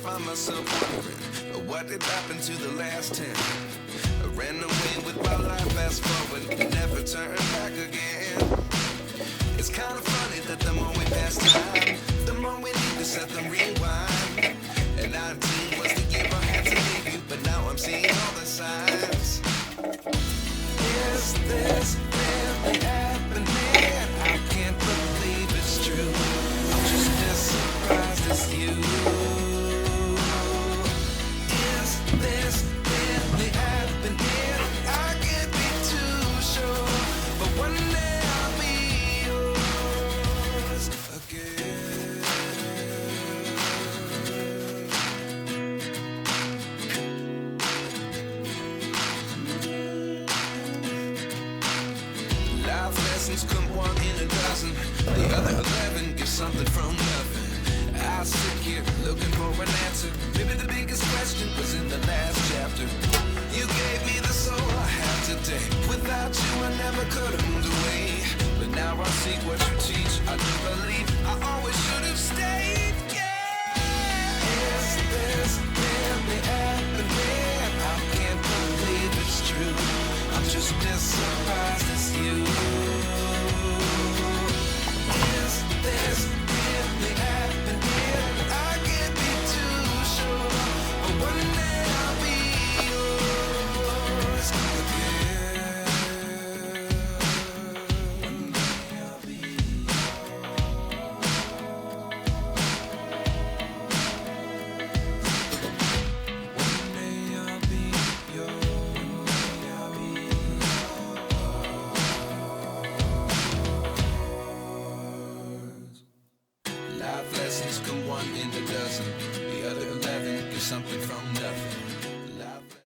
find myself wondering what did happen to the last 10. I ran away with my life, fast forward, never turn back again. It's kind of funny that the more we pass time, the more we need to set them rewind. And 19 was the year I had to leave you, but now I'm seeing all the signs. Is this really happening? I can't believe it's true. I'm just as surprised as you. Is this really happening? I can't be too sure, but one day I'll be yours again. Life lessons come one in a dozen. The other 11 give something from nothing. I sit here looking for an answer. Maybe the biggest question was in the last chapter. You gave me the soul I have today. Without you I never could have moved away. But now I seek what you teach. I do believe I always should have stayed. Yeah. Is this really happening? I can't believe it's true. I'm just as surprised as you. Is this really happening? I can't be too sure, but one day I'll be yours again. One day I'll be One day I'll be yours. Life lessons come one in a dozen. The other 11 give something from nothing.